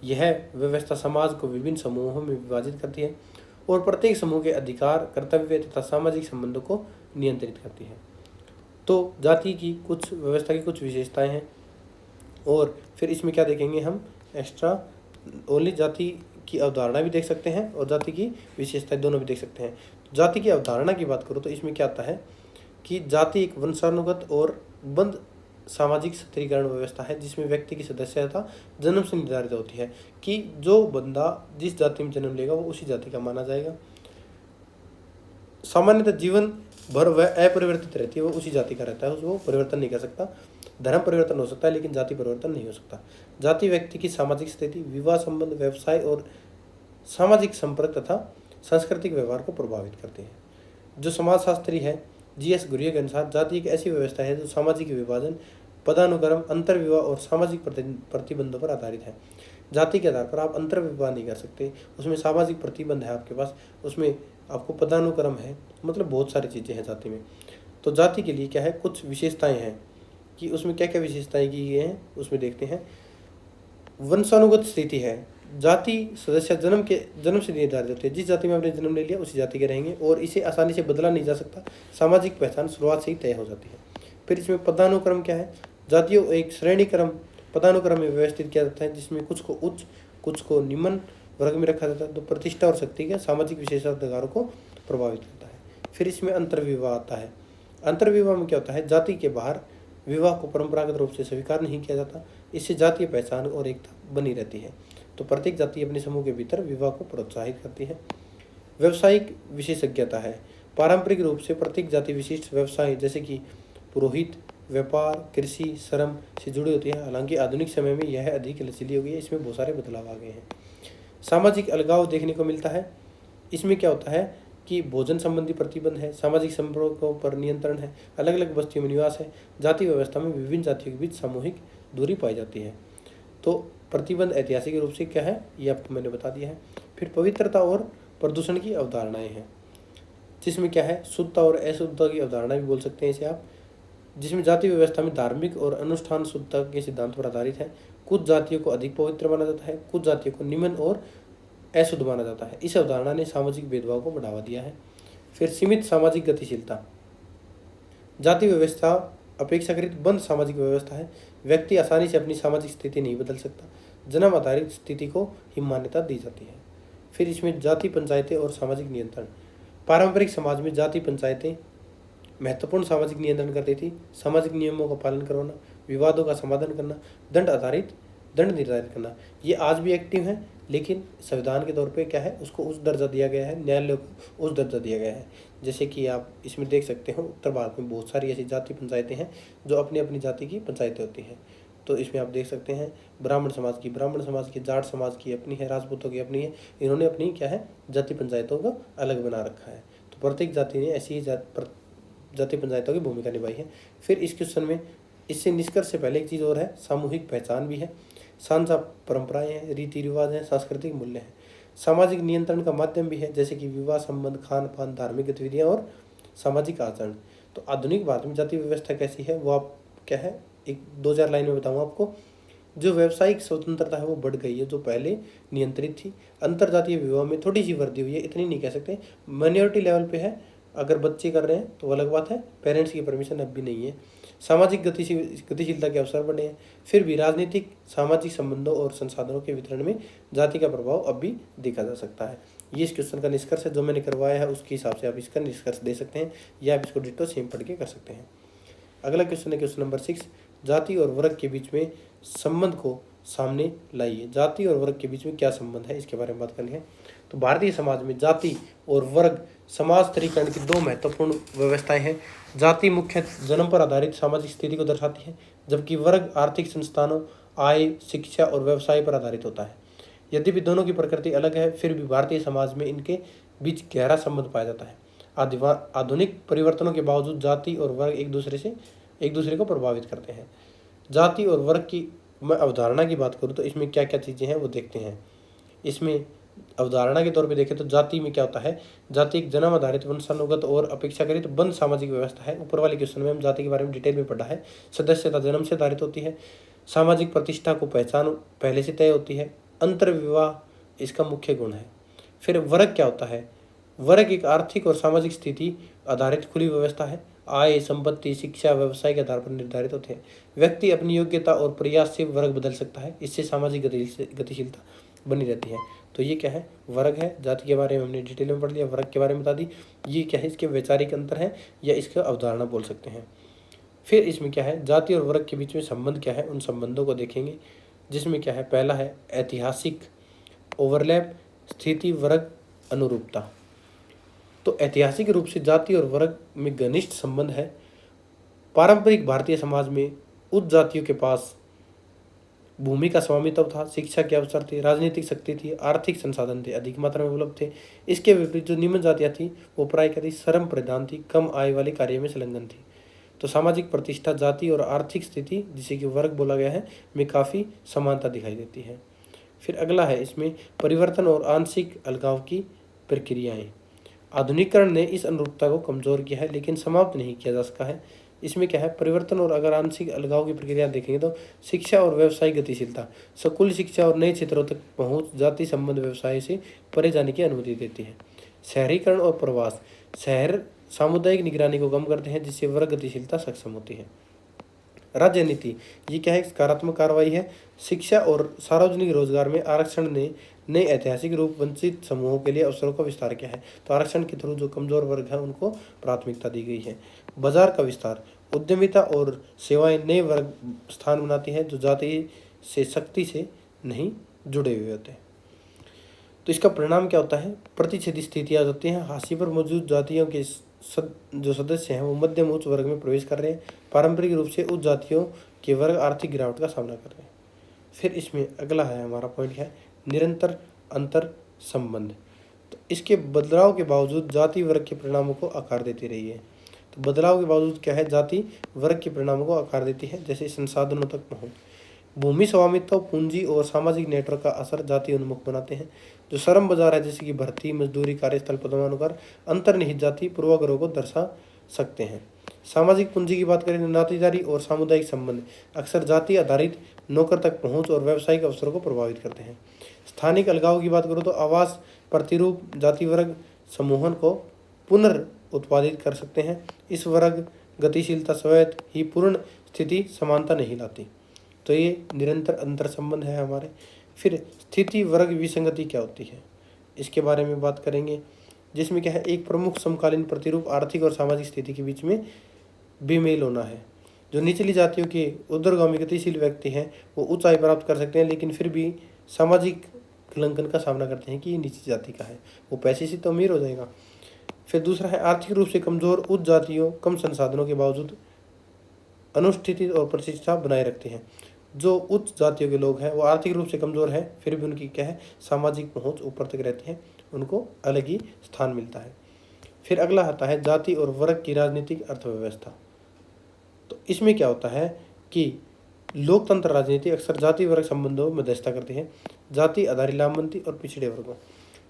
यह व्यवस्था समाज को विभिन्न समूहों में विभाजित करती है और प्रत्येक समूह के अधिकार, कर्तव्य तथा सामाजिक संबंधों को नियंत्रित करती है। तो जाति की कुछ व्यवस्था की कुछ विशेषताएं हैं, और फिर इसमें क्या देखेंगे हम एक्स्ट्रा ओनली जाति की अवधारणा भी देख सकते हैं और जाति की विशेषताएं दोनों भी देख सकते हैं। जाति की अवधारणा की बात करूँ तो इसमें क्या आता है कि जाति एक वंशानुगत और बंद सामाजिक सत्रीकरण व्यवस्था है, जिसमें व्यक्ति की सदस्यता जन्म से निर्धारित होती है कि जो बंदा जिस जाति में जन्म लेगा वो उसी जाति का माना जाएगा। सामान्यतः जीवन भर वह अपरिवर्तित रहती है, वो उसी जाति का रहता है, उसको परिवर्तन नहीं कर सकता। धर्म परिवर्तन हो सकता है लेकिन जाति परिवर्तन नहीं हो सकता। जाति व्यक्ति की सामाजिक स्थिति, विवाह संबंध, व्यवसाय और सामाजिक संपर्क तथा सांस्कृतिक व्यवहार को प्रभावित करती है। जो समाजशास्त्री है GS गुरिया के अनुसार जाति एक ऐसी व्यवस्था है जो सामाजिक विभाजन, पदानुक्रम, अंतर्विवाह और सामाजिक प्रतिबंधों पर आधारित है। जाति के आधार पर आप अंतर्विवाह नहीं कर सकते, उसमें सामाजिक प्रतिबंध है आपके पास, उसमें आपको पदानुक्रम है, मतलब बहुत सारी चीज़ें हैं जाति में। तो जाति के लिए क्या है, कुछ विशेषताएं हैं कि उसमें क्या क्या विशेषताएं की गई हैं, उसमें देखते हैं। वंशानुगत स्थिति है, जाति सदस्य जन्म से निर्धारित होती है। जिस जाति में आपने जन्म ले लिया उसी जाति के रहेंगे और इसे आसानी से बदला नहीं जा सकता। सामाजिक पहचान शुरुआत से ही तय हो जाती है। फिर इसमें पदानुक्रम क्या है, जातियों एक श्रेणी क्रम पदानुक्रम में व्यवस्थित किया जाता है, जिसमें कुछ को उच्च कुछ को निम्न वर्ग में रखा जाता है। तो प्रतिष्ठा और शक्ति के सामाजिक विशेषाधिकारों को प्रभावित करता है। फिर इसमें अंतर्विवाह आता है। अंतर्विवाह में क्या होता है, जाति के बाहर विवाह को परंपरागत रूप से स्वीकार नहीं किया जाता। इससे जातीय पहचान और एकता बनी रहती है। तो प्रत्येक जाति अपने समूह के भीतर विवाह को प्रोत्साहित करती है। व्यवसायिक विशेषज्ञता है, पारंपरिक रूप से प्रत्येक जाति विशिष्ट व्यवसाय जैसे कि पुरोहित, व्यापार, कृषि, श्रम से जुड़ी होती है। हालांकि आधुनिक समय में यह अधिक लचीली हो गई है, इसमें बहुत सारे बदलाव आ गए हैं। सामाजिक अलगाव देखने को मिलता है। इसमें क्या होता है कि भोजन संबंधी प्रतिबंध है, सामाजिक संपर्कों पर नियंत्रण है, अलग अलग बस्तियों में निवास है। जाति व्यवस्था में विभिन्न जातियों के बीच सामूहिक दूरी पाई जाती है। तो प्रतिबंध ऐतिहासिक रूप से क्या है ये आपको मैंने बता दिया है। फिर पवित्रता और प्रदूषण की अवधारणाएं हैं। जिसमें क्या है, शुद्धता और अशुद्धता की अवधारणा भी बोल सकते हैं इसे आप, जिसमें जाति व्यवस्था में धार्मिक और अनुष्ठान शुद्धता के सिद्धांत पर आधारित है। कुछ जातियों को अधिक पवित्र माना जाता है, कुछ जातियों को निम्न और अशुद्ध माना जाता है। इस अवधारणा ने सामाजिक भेदभाव को बढ़ावा दिया है। फिर सीमित सामाजिक गतिशीलता। जाति व्यवस्था अपेक्षाकृत बंद सामाजिक व्यवस्था है। व्यक्ति आसानी से अपनी सामाजिक स्थिति नहीं बदल सकता। जन्म आधारित स्थिति को ही मान्यता दी जाती है। फिर इसमें जाति पंचायतें और सामाजिक नियंत्रण। पारंपरिक समाज में जाति पंचायतें महत्वपूर्ण सामाजिक नियंत्रण करती थी। सामाजिक नियमों का पालन करवाना, विवादों का समाधान करना, दंड निर्धारित करना, ये आज भी एक्टिव है, लेकिन संविधान के तौर पे क्या है, उसको उस दर्जा दिया गया है, न्यायालय को उस दर्जा दिया गया है। जैसे कि आप इसमें देख सकते हो, उत्तर भारत में बहुत सारी ऐसी जाति पंचायतें हैं जो अपनी अपनी जाति की पंचायतें होती हैं। तो इसमें आप देख सकते हैं, ब्राह्मण समाज की, जाट समाज की अपनी है, राजपूतों की अपनी है। इन्होंने अपनी क्या है, जाति पंचायतों को अलग बना रखा है। तो प्रत्येक जाति ने ऐसी ही जाति पंचायतों की भूमिका निभाई है। फिर इस क्वेश्चन में इससे निष्कर्ष से पहले एक चीज़ और है, सामूहिक पहचान भी है, साझा परंपराएं हैं, रीति रिवाज हैं, सांस्कृतिक मूल्य हैं। सामाजिक नियंत्रण का माध्यम भी है, जैसे कि विवाह संबंध, खान पान, धार्मिक गतिविधियां और सामाजिक आचरण। तो आधुनिक भारत में जाति व्यवस्था कैसी है, वो आप क्या है, एक 2-4 लाइन में बताऊंगा आपको। जो व्यावसायिक स्वतंत्रता है वो बढ़ गई है, जो पहले नियंत्रित थी। अंतरजातीय विवाह में थोड़ी सी वृद्धि हुई है, इतनी नहीं कह सकते। माइनॉरिटी लेवल पे है, अगर बच्चे कर रहे हैं तो अलग बात है, पेरेंट्स की परमिशन अब भी नहीं है। सामाजिक गतिशीलता के अवसर बढ़े हैं। फिर भी राजनीतिक, सामाजिक संबंधों और संसाधनों के वितरण में जाति का प्रभाव अब भी देखा जा सकता है। ये इस क्वेश्चन का निष्कर्ष है, जो मैंने करवाया है उसके हिसाब से आप इसका निष्कर्ष दे सकते हैं, या आप इसको डिटो सेम पढ़ के कर सकते हैं। अगला क्वेश्चन है क्वेश्चन नंबर 6, जाति और वर्ग के बीच में संबंध को सामने लाइए। जाति और वर्ग के बीच में क्या संबंध है, इसके बारे में बात करनी है। तो भारतीय समाज में जाति और वर्ग समाज स्तरीकरण की 2 महत्वपूर्ण व्यवस्थाएं हैं। जाति मुख्य जन्म पर आधारित सामाजिक स्थिति को दर्शाती है, जबकि वर्ग आर्थिक संस्थानों, आय, शिक्षा और व्यवसाय पर आधारित होता है। यद्यपि दोनों की प्रकृति अलग है, फिर भी भारतीय समाज में इनके बीच गहरा संबंध पाया जाता है। आधुनिक परिवर्तनों के बावजूद जाति और वर्ग एक दूसरे को प्रभावित करते हैं। जाति और वर्ग की मैं अवधारणा की बात करूँ तो इसमें क्या क्या चीज़ें हैं वो देखते हैं। इसमें अवधारणा के तौर पे देखें तो जाति में क्या होता है, जाति एक जन्म आधारित, वंशानुगत और अपेक्षाकृत बंद सामाजिक व्यवस्था है। ऊपर वाले क्वेश्चन में हम जाति के बारे में डिटेल में पढ़ा है। सदस्यता जन्म से आधारित होती है। सामाजिक प्रतिष्ठा को पहचान पहले से तय होती है। अंतर विवाह इसका मुख्य गुण है। फिर वर्ग क्या होता है, वर्ग एक आर्थिक और सामाजिक स्थिति आधारित खुली व्यवस्था है। आय, संपत्ति, शिक्षा, व्यवसाय के आधार पर निर्धारित होते हैं। व्यक्ति अपनी योग्यता और प्रयास से वर्ग बदल सकता है, इससे सामाजिक गतिशीलता बनी रहती है। तो ये क्या है, वर्ग है। जाति के बारे में हमने डिटेल में पढ़ लिया, वर्ग के बारे में बता दी। ये क्या है, इसके वैचारिक अंतर है या इसका अवधारणा बोल सकते हैं। फिर इसमें क्या है, जाति और वर्ग के बीच में संबंध क्या है, उन संबंधों को देखेंगे, जिसमें क्या है, पहला है ऐतिहासिक ओवरलैप, स्थिति, वर्ग, अनुरूपता। तो ऐतिहासिक रूप से जाति और वर्ग में घनिष्ठ संबंध है। पारंपरिक भारतीय समाज में उच्च जातियों के पास भूमि का स्वामित्व था, शिक्षा के अवसर थे, राजनीतिक शक्ति थी, आर्थिक संसाधन थे, अधिक मात्रा में उपलब्ध थे। इसके विपरीत जो निम्न जातियाँ थी वो प्राय क्या थी, श्रम प्रधान थी, कम आय वाले कार्य में संलग्न थी। तो सामाजिक प्रतिष्ठा, जाति और आर्थिक स्थिति, जिसे कि वर्ग बोला गया है, में काफ़ी समानता दिखाई देती है। फिर अगला है इसमें परिवर्तन और आंशिक अलगाव की प्रक्रियाएं। आधुनिकीकरण ने इस अनुरूपता को कमजोर किया है, लेकिन समाप्त नहीं किया जा सका है। इसमें क्या है, परिवर्तन और अगर आंशिक अलगाव की प्रक्रिया देखेंगे तो शिक्षा और व्यवसायिक गतिशीलता, स्कूल शिक्षा और नए क्षेत्रों तक पहुंच जाति संबंध व्यवसाय से परे जाने की अनुमति देती है। शहरीकरण और प्रवास, शहर सामुदायिक निगरानी को कम करते हैं, जिससे वर्ग गतिशीलता सक्षम होती है। राज्य नीति, ये क्या है, सकारात्मक कार्रवाई है। शिक्षा और सार्वजनिक रोजगार में आरक्षण ने नए ऐतिहासिक रूप वंचित समूहों के लिए अवसरों का विस्तार किया है। तो आरक्षण के थ्रू जो कमजोर वर्ग है उनको प्राथमिकता दी गई है। बाजार का विस्तार, उद्यमिता और सेवाएं नए वर्ग स्थान बनाती है जो जाति से सख्ती से नहीं जुड़े हुए होते हैं। तो इसका परिणाम क्या होता है, प्रतिच्छेदी स्थितियाँ होती हैं। हाशिए पर मौजूद जातियों के जो सदस्य हैं वो मध्यम उच्च वर्ग में प्रवेश कर रहे हैं। पारंपरिक रूप से उच्च जातियों के वर्ग आर्थिक गिरावट का सामना कर रहे हैं। फिर इसमें अगला है हमारा पॉइंट है निरंतर अंतर संबंध। तो इसके बदलाव के बावजूद जाति वर्ग के परिणामों को आकार देती रही है। तो बदलाव के बावजूद क्या है, जाति वर्ग के परिणामों को आकार देती है, जैसे संसाधनों तक पहुँच, भूमि स्वामित्व, पूंजी और सामाजिक नेटवर्क का असर जाति उन्मुख बनाते हैं। जो श्रम बाजार है जैसे कि भर्ती, मजदूरी, कार्यस्थल पदानुसार अंतर्निहित जाति पूर्वाग्रहों को दर्शा सकते हैं। सामाजिक पूंजी की बात करें तो नातेदारी और सामुदायिक संबंध अक्सर जाति आधारित नौकर तक पहुंच और व्यावसायिक अवसरों को प्रभावित करते हैं। स्थानिक अलगाव की बात करूँ तो आवास प्रतिरूप जाति वर्ग समूहन को पुनर्उत्पादित कर सकते हैं। इस वर्ग गतिशीलता स्वयं ही पूर्ण स्थिति समानता नहीं लाती। तो ये निरंतर अंतर संबंध है हमारे। फिर स्थिति वर्ग विसंगति क्या होती है इसके बारे में बात करेंगे, जिसमें क्या है, एक प्रमुख समकालीन प्रतिरूप आर्थिक और सामाजिक स्थिति के बीच में बेमेल होना है। जो निचली जातियों के उर्ध्वगामी गतिशील व्यक्ति हैं वो उच्च आय प्राप्त कर सकते हैं, लेकिन फिर भी सामाजिक कलंकन का सामना करते हैं कि ये नीची जाति का है, वो पैसे से तो अमीर हो जाएगा। फिर दूसरा है आर्थिक रूप से कमजोर उच्च जातियों कम संसाधनों के बावजूद अनुष्ठित और प्रतिष्ठा बनाए रखते हैं। जो उच्च जातियों के लोग हैं वो आर्थिक रूप से कमजोर है, फिर भी उनकी क्या है, सामाजिक पहुंच ऊपर तक रहती है, उनको अलग ही स्थान मिलता है। फिर अगला आता है जाति और वर्ग की राजनीतिक अर्थव्यवस्था। तो इसमें क्या होता है कि लोकतंत्र राजनीति अक्सर जाति वर्ग संबंधों में मध्यस्थता करती है। जाति आधारित लामबंदी और पिछड़े वर्गों।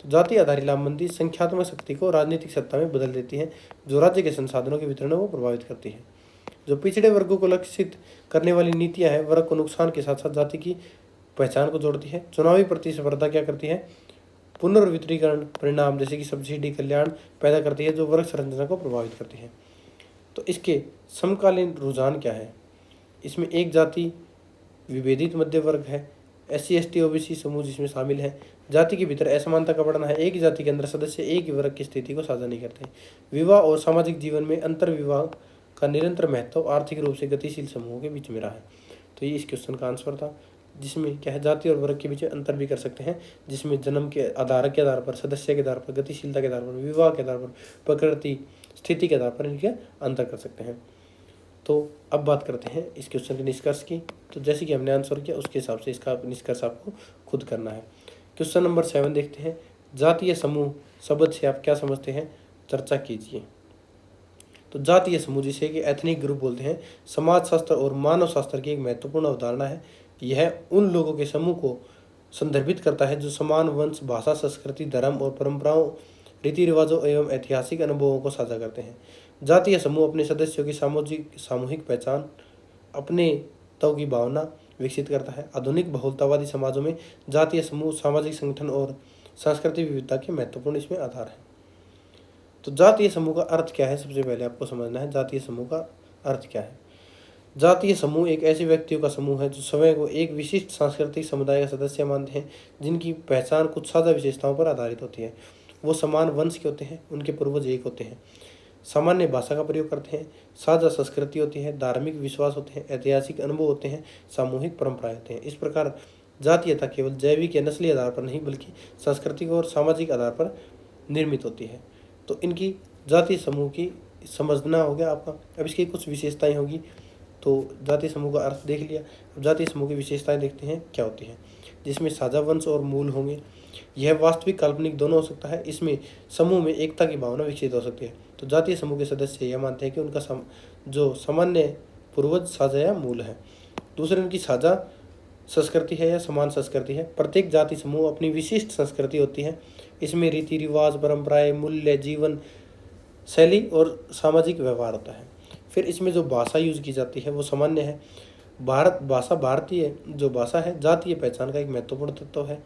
तो जाति आधारित लामबंदी संख्यात्मक शक्ति को राजनीतिक सत्ता में बदल देती है, जो राज्य के संसाधनों के वितरण को प्रभावित करती है। जो पिछड़े वर्गों को लक्षित करने वाली नीतियां हैं वर्ग को नुकसान के साथ साथ जाति की पहचान को जोड़ती है। चुनावी प्रतिस्पर्धा क्या करती है, पुनर्वितरीकरण परिणाम जैसे कि सब्सिडी कल्याण पैदा करती है, जो वर्ग संरचना को प्रभावित करती है। तो इसके समकालीन रुझान क्या है, इसमें एक जाति विभेदित मध्य वर्ग है, SC ST OBC समूह जिसमें शामिल है। जाति के भीतर असमानता का बढ़ना है, एक ही जाति के अंदर सदस्य एक ही वर्ग की स्थिति को साझा नहीं करते। विवाह और सामाजिक जीवन में अंतर विवाह का निरंतर महत्व आर्थिक रूप से गतिशील समूहों के बीच में रहा है। तो ये इस क्वेश्चन का आंसर था, जिसमें क्या है, जाति और वर्ग के बीच अंतर भी कर सकते हैं, जिसमें जन्म के आधार पर, सदस्य के आधार पर, गतिशीलता के आधार पर, विवाह के आधार पर, प्रकृति स्थिति के आधार पर इनके अंतर कर सकते हैं। तो अब बात करते हैं इस क्वेश्चन के निष्कर्ष की। तो जैसे कि हमने आंसर किया उसके हिसाब से इसका निष्कर्ष आपको खुद करना है। क्वेश्चन नंबर 7 देखते हैं, जातीय समूह शब्द से आप क्या समझते हैं, चर्चा कीजिए। तो जातीय समूह जिसे कि एथनिक ग्रुप बोलते हैं, समाज शास्त्र और मानव शास्त्र की एक महत्वपूर्ण अवधारणा है। यह उन लोगों के समूह को संदर्भित करता है जो समान वंश, भाषा, संस्कृति, धर्म और परंपराओं, रीति रिवाजों एवं ऐतिहासिक अनुभवों को साझा करते हैं। जातीय समूह अपने सदस्यों की सामूहिक पहचान, अपने तव की भावना विकसित करता है। आधुनिक बहुलतावादी समाजों में जातीय समूह सामाजिक संगठन और सांस्कृतिक विविधता के महत्वपूर्ण इसमें आधार है। तो जातीय समूह का अर्थ क्या है, सबसे पहले आपको समझना है जातीय समूह का अर्थ क्या है। जातीय समूह एक ऐसे व्यक्तियों का समूह है जो स्वयं को एक विशिष्ट सांस्कृतिक समुदाय का सदस्य मानते हैं, जिनकी पहचान कुछ साझा विशेषताओं पर आधारित होती है। वो समान वंश के होते हैं, उनके पूर्वज एक होते हैं, सामान्य भाषा का प्रयोग करते हैं, साझा संस्कृति होती है, धार्मिक विश्वास होते हैं, ऐतिहासिक अनुभव होते हैं, सामूहिक परंपराएं होते हैं। इस प्रकार जातीयता केवल जैविक या नस्ली आधार पर नहीं बल्कि सांस्कृतिक और सामाजिक आधार पर निर्मित होती है। तो इनकी जातीय समूह की समझना हो गया आपका। अब इसकी कुछ विशेषताएं होगी। तो जातीय समूह का अर्थ देख लिया, अब जातीय समूह की विशेषताएं देखते हैं क्या होती हैं। जिसमें साझा वंश और मूल होंगे, यह वास्तविक काल्पनिक दोनों हो सकता है। इसमें समूह में एकता की भावना विकसित हो सकती है। तो जातीय समूह के सदस्य यह मानते हैं कि उनका जो सामान्य पूर्वज साझा या मूल है। दूसरे, उनकी साझा संस्कृति है या समान संस्कृति है। प्रत्येक जाति समूह अपनी विशिष्ट संस्कृति होती है। इसमें रीति रिवाज, परंपराएं, मूल्य, जीवन शैली और सामाजिक व्यवहार होता है। फिर इसमें जो भाषा यूज की जाती है वो सामान्य है। भारतीय जो भाषा है जातीय पहचान का एक महत्वपूर्ण तत्व है।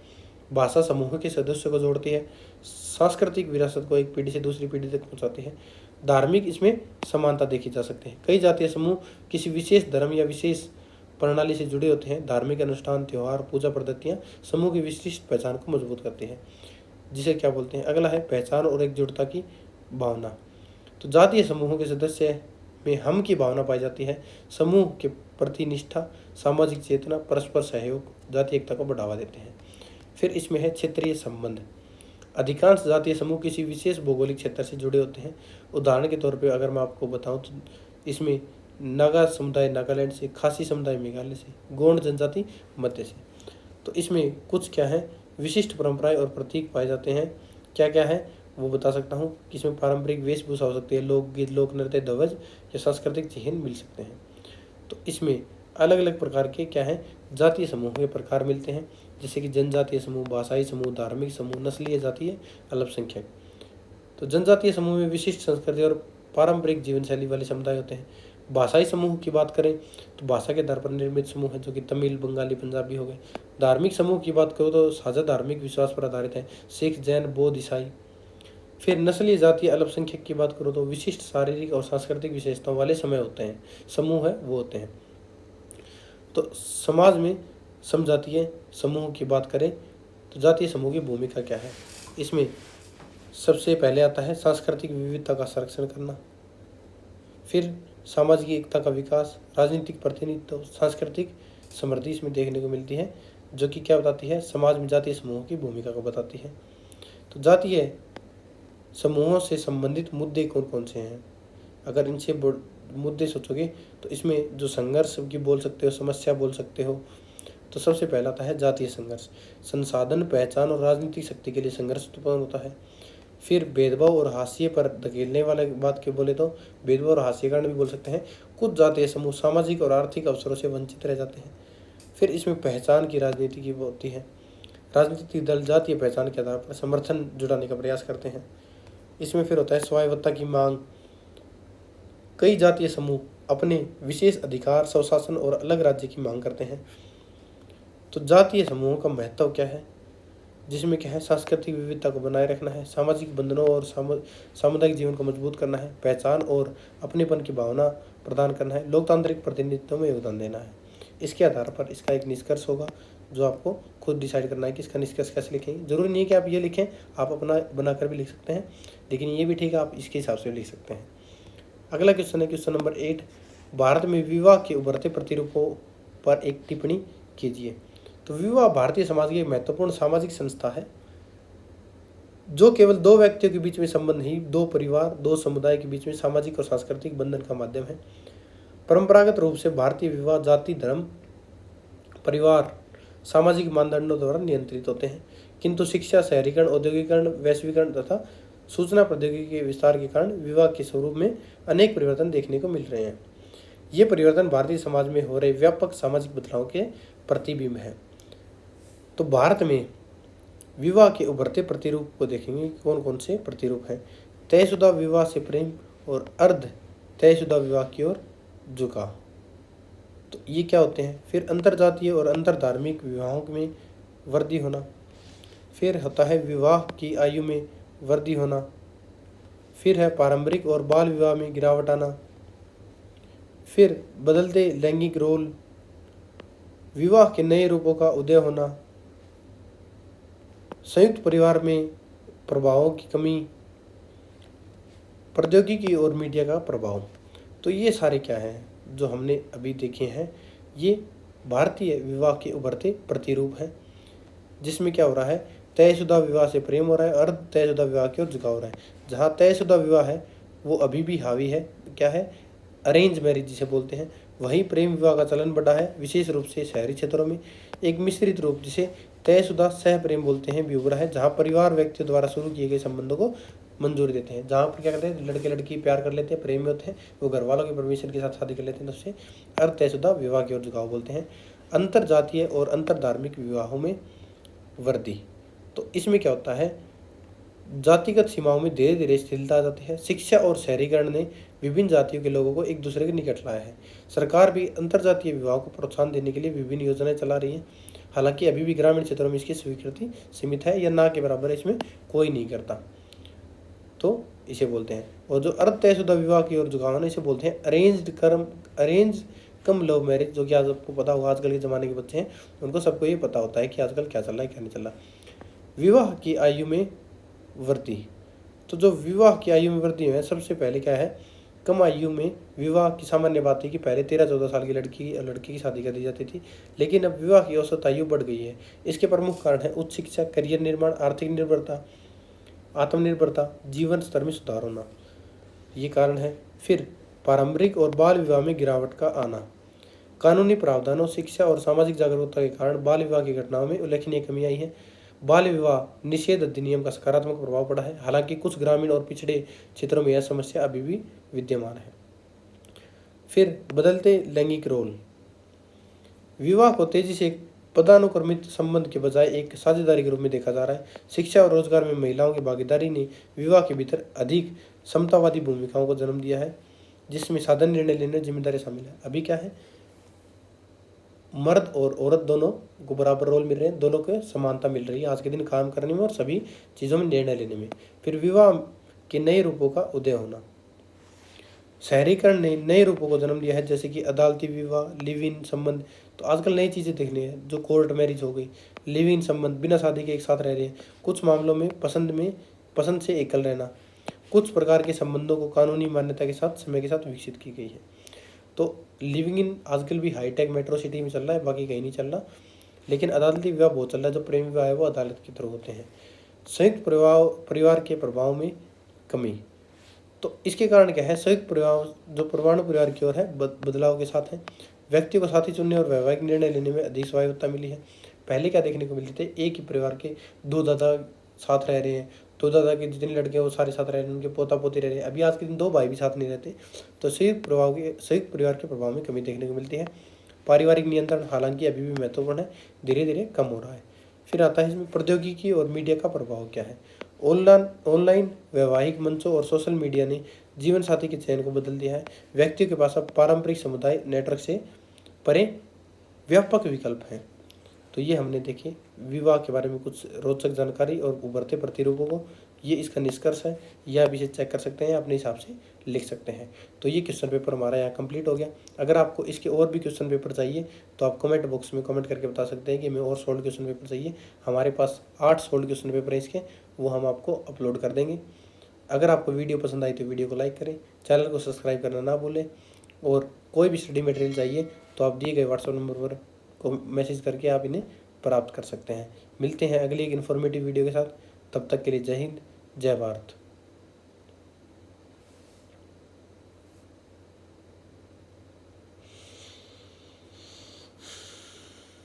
भाषा समूह के सदस्यों को जोड़ती है, सांस्कृतिक विरासत को एक पीढ़ी से दूसरी पीढ़ी तक पहुंचाती है। धार्मिक इसमें समानता देखी जा सकती है। कई जातीय समूह किसी विशेष धर्म या विशेष प्रणाली से जुड़े होते हैं। धार्मिक अनुष्ठान, त्योहार, पूजा पद्धतियाँ समूह की विशिष्ट पहचान को मजबूत करती है, जिसे क्या बोलते हैं। अगला है पहचान और एकजुटता की भावना। तो जातीय समूहों के सदस्य में हम की भावना पाई जाती है। समूह के प्रति निष्ठा, सामाजिक चेतना, परस्पर सहयोग जातीय एकता को बढ़ावा देते हैं। फिर इसमें है क्षेत्रीय संबंध। अधिकांश जातीय समूह किसी विशेष भौगोलिक क्षेत्र से जुड़े होते हैं। उदाहरण के तौर पे अगर मैं आपको बताऊं तो इसमें नागा समुदाय नागालैंड से, खासी समुदाय मेघालय से, गोंड जनजाति मध्य से। तो इसमें कुछ क्या है, विशिष्ट परंपराएं और प्रतीक पाए जाते हैं। क्या क्या है वो बता सकता हूँ कि इसमें पारंपरिक वेशभूषा हो सकती है, लोकगीत, लोक नृत्य, ध्वज या सांस्कृतिक चिन्ह मिल सकते हैं। तो इसमें अलग अलग प्रकार के क्या हैं, जातीय समूह के प्रकार मिलते हैं, जैसे कि जनजातीय समूह, भाषाई समूह, धार्मिक समूह, नस्लीय जातीय, अल्पसंख्यक। तो जनजातीय समूह में विशिष्ट संस्कृति और पारंपरिक जीवन शैली वाले समुदाय होते हैं। भाषाई समूह की बात करें तो भाषा के आधार पर निर्मित समूह है, जो कि तमिल, बंगाली, पंजाबी हो गए। धार्मिक समूह की बात करो तो साझा धार्मिक विश्वास पर आधारित है, सिख, जैन, बौद्ध, ईसाई। फिर नस्लीय जातीय अल्पसंख्यक की बात करो तो विशिष्ट शारीरिक और सांस्कृतिक विशेषताओं वाले समय होते हैं, समूह है वो होते हैं। तो समाज में समजातीय समूह की बात करें तो जातीय समूह की भूमिका क्या है, इसमें सबसे पहले आता है सांस्कृतिक विविधता का संरक्षण करना, फिर सामाजिक एकता का विकास, राजनीतिक प्रतिनिधित्व, सांस्कृतिक समृद्धि इसमें देखने को मिलती है, जो कि क्या बताती है, समाज में जातीय समूहों की भूमिका को बताती है। तो जातीय समूहों से संबंधित मुद्दे कौन कौन से हैं, अगर इनसे मुद्दे सोचोगे तो इसमें जो संघर्ष की बोल सकते हो, समस्या बोल सकते हो, तो सबसे पहला आता है जातीय संघर्ष। संसाधन, पहचान और राजनीतिक शक्ति के लिए संघर्ष उत्पन्न होता है। फिर भेदभाव और हाशिए पर धकेलने वाले बात के बोले तो भेदभाव और हाशिए कारण भी बोल सकते हैं। कुछ जातीय समूह सामाजिक और आर्थिक अवसरों से वंचित रह जाते हैं। फिर इसमें पहचान की राजनीति की होती है। राजनीतिक दल जातीय पहचान के आधार पर समर्थन जुटाने का प्रयास करते हैं। इसमें फिर होता है स्वायत्तता की मांग। कई जातीय समूह अपने विशेष अधिकार, स्वशासन और अलग राज्य की मांग करते हैं। तो जातीय समूहों का महत्व क्या है, जिसमें क्या है, सांस्कृतिक विविधता को बनाए रखना है, सामाजिक बंधनों और सामुदायिक जीवन को मजबूत करना है, पहचान और अपनेपन की भावना प्रदान करना है, लोकतांत्रिक प्रतिनिधित्व में योगदान देना है। इसके आधार पर इसका एक निष्कर्ष होगा, जो आपको खुद डिसाइड करना है कि इसका निष्कर्ष कैसे लिखेंगे। जरूरी नहीं है कि आप ये लिखें, आप अपना बनाकर भी लिख सकते हैं, लेकिन ये भी ठीक है, आप इसके हिसाब से लिख सकते हैं। अगला क्वेश्चन है क्वेश्चन नंबर 8, भारत में विवाह के उभरते प्रतिरूपों पर एक टिप्पणी कीजिए। तो विवाह भारतीय समाज की एक महत्वपूर्ण सामाजिक संस्था है, जो केवल दो व्यक्तियों के बीच में संबंध ही, दो परिवार, दो समुदाय के बीच में सामाजिक और सांस्कृतिक बंधन का माध्यम है। परंपरागत रूप से भारतीय विवाह जाति, धर्म, परिवार, सामाजिक मानदंडों द्वारा नियंत्रित होते हैं, किंतु शिक्षा, शहरीकरण, औद्योगिकरण, वैश्वीकरण तथा सूचना प्रौद्योगिकी के विस्तार के कारण विवाह के स्वरूप में अनेक परिवर्तन देखने को मिल रहे हैं। ये परिवर्तन भारतीय समाज में हो रहे व्यापक सामाजिक बदलाव के प्रतिबिंब है। तो भारत में विवाह के उभरते प्रतिरूप को देखेंगे, कौन कौन से प्रतिरूप हैं। तयशुदा विवाह से प्रेम और अर्ध तयशुदा विवाह की ओर झुकाव, तो ये क्या होते हैं। फिर अंतरजातीय और अंतर धार्मिक विवाहों में वृद्धि होना। फिर होता है विवाह की आयु में वृद्धि होना। फिर है पारंपरिक और बाल विवाह में गिरावट आना। फिर बदलते लैंगिक रोल, विवाह के नए रूपों का उदय होना, संयुक्त परिवार में प्रभावों की कमी, प्रौद्योगिकी और मीडिया का प्रभाव। तो ये सारे क्या हैं जो हमने अभी देखे हैं, ये भारतीय विवाह के उभरते प्रतिरूप हैं, जिसमें क्या हो रहा है, तयशुदा विवाह से प्रेम हो रहा है, अर्ध तयशुदा विवाह की ओर झुकाव हो रहा है। जहाँ तयशुदा विवाह है वो अभी भी हावी है, क्या है, अरेंज मैरिज जिसे बोलते हैं। वहीं प्रेम विवाह का चलन बढ़ा है, विशेष रूप से शहरी क्षेत्रों में। एक मिश्रित रूप जिसे तयशुदा सह प्रेम बोलते हैं भी उभरा है, जहाँ परिवार व्यक्तियों द्वारा शुरू किए गए संबंधों को मंजूरी देते हैं। जहाँ पर क्या करते हैं, लड़के लड़की प्यार कर लेते हैं, प्रेम में होते हैं, वो घर वालों के परमिशन के साथ शादी कर लेते हैं, तो उससे अर्ध तयशुदा विवाह की ओर झुकाव बोलते हैं। अंतर जातीय और अंतर धार्मिक विवाहों में वृद्धि, तो इसमें क्या होता है, जातिगत सीमाओं में धीरे धीरे स्थिरता आ जाती है। शिक्षा और शहरीकरण ने विभिन्न जातियों के लोगों को एक दूसरे के निकट लाया है। सरकार भी अंतरजातीय विवाह को प्रोत्साहन देने के लिए विभिन्न योजनाएं चला रही है। हालांकि अभी भी ग्रामीण क्षेत्रों में इसकी स्वीकृति सीमित है या ना के बराबर है, इसमें कोई नहीं करता, तो इसे बोलते हैं। और जो अर्ध तयशुदा विवाह की ओर झुकाव है, इसे बोलते हैं अरेंज कम लव मैरिज, जो कि आज आपको पता होगा, आजकल के ज़माने के बच्चे हैं उनको सबको ये पता होता है कि आजकल क्या चल रहा है क्या नहीं चल रहा। विवाह की आयु में वृद्धि, तो जो विवाह की आयु में वृद्धि है, सबसे पहले क्या है, कम आयु में विवाह की सामान्य बात है कि पहले 13-14 साल की लड़की की शादी कर दी जाती थी, लेकिन अब विवाह की औसत आयु बढ़ गई है। इसके प्रमुख कारण है उच्च शिक्षा, करियर निर्माण, आर्थिक निर्भरता, आत्मनिर्भरता, जीवन स्तर में सुधार होना, ये कारण है। फिर पारंपरिक और बाल विवाह में गिरावट का आना। कानूनी प्रावधानों, शिक्षा और सामाजिक जागरूकता के कारण बाल विवाह की घटनाओं में उल्लेखनीय कमी आई है। बाल विवाह निषेध अधिनियम का सकारात्मक प्रभाव पड़ा है, हालांकि कुछ ग्रामीण और पिछड़े क्षेत्रों में यह समस्या अभी भी विद्यमान है। फिर बदलते लैंगिक रोल, विवाह को तेजी से एक पदानुक्रमित संबंध के बजाय एक साझेदारी के रूप में देखा जा रहा है। शिक्षा और रोजगार में महिलाओं की भागीदारी ने विवाह के भीतर अधिक समतावादी भूमिकाओं को जन्म दिया है, जिसमें साधन निर्णय लेने जिम्मेदारी शामिल है। अभी क्या है, मर्द और औरत दोनों को बराबर रोल मिल रहे हैं, दोनों को समानता मिल रही है आज के दिन काम करने में और सभी चीज़ों में निर्णय लेने में। फिर विवाह के नए रूपों का उदय होना, शहरीकरण ने नए रूपों को जन्म दिया है, जैसे कि अदालती विवाह, लिव इन संबंध। तो आजकल नई चीज़ें देखने हैं, जो कोर्ट मैरिज हो गई, लिव इन संबंध, बिना शादी के एक साथ रह रहे हैं। कुछ मामलों में पसंद से एकल रहना। कुछ प्रकार के संबंधों को कानूनी मान्यता के साथ समय के साथ विकसित की गई है। तो लिविंग इन आजकल भी हाईटेक मेट्रो सिटी में चल रहा है, बाकी कहीं नहीं चल रहा। लेकिन अदालती विवाह बहुत चल रहा है, जो प्रेम विवाह है वो अदालत के थ्रू होते हैं। संयुक्त परिवार के प्रभाव में कमी। तो इसके कारण क्या है, संयुक्त परिवार जो परमाणु परिवार की ओर है बदलाव के साथ है। व्यक्ति को साथी चुनने और वैवाहिक निर्णय लेने में अधिक स्वायत्तता मिली है। पहले क्या देखने को मिलते थे, एक ही परिवार के दो दादा साथ रह रहे हैं, दो दादा के जितने लड़के हैं वो सारे साथ रह रहे हैं, उनके पोता पोती रह रहे हैं। अभी आज के दिन दो भाई भी साथ नहीं रहते। तो संयुक्त परिवार के प्रभाव में कमी देखने को मिलती है। पारिवारिक नियंत्रण हालांकि अभी भी महत्वपूर्ण है, धीरे धीरे कम हो रहा है। फिर आता है इसमें प्रौद्योगिकी और मीडिया का प्रभाव क्या है। ऑनलाइन वैवाहिक मंचों और सोशल मीडिया ने जीवन साथी के चयन को बदल दिया है। व्यक्तियों के पास अब पारंपरिक समुदाय नेटवर्क से परे व्यापक विकल्प हैं। तो ये हमने देखे विवाह के बारे में कुछ रोचक जानकारी और उभरते प्रतिरूपों को। ये इसका निष्कर्ष है, यह आप इसे चेक कर सकते हैं, अपने हिसाब से लिख सकते हैं। तो ये क्वेश्चन पेपर हमारा यहाँ कंप्लीट हो गया। अगर आपको इसके और भी क्वेश्चन पेपर चाहिए तो आप कमेंट बॉक्स में कमेंट करके बता सकते हैं कि हमें और सोल्ड क्वेश्चन पेपर चाहिए। हमारे पास 8 सोल्ड क्वेश्चन पेपर हैं इसके, वो हम आपको अपलोड कर देंगे। अगर आपको वीडियो पसंद आई तो वीडियो को लाइक करें, चैनल को सब्सक्राइब करना ना भूलें। और कोई भी स्टडी मटेरियल चाहिए तो आप दिए गए व्हाट्सएप नंबर पर को मैसेज करके आप इन्हें प्राप्त कर सकते हैं। मिलते हैं अगली एक इन्फॉर्मेटिव वीडियो के साथ, तब तक के लिए जय हिंद, जय भारत।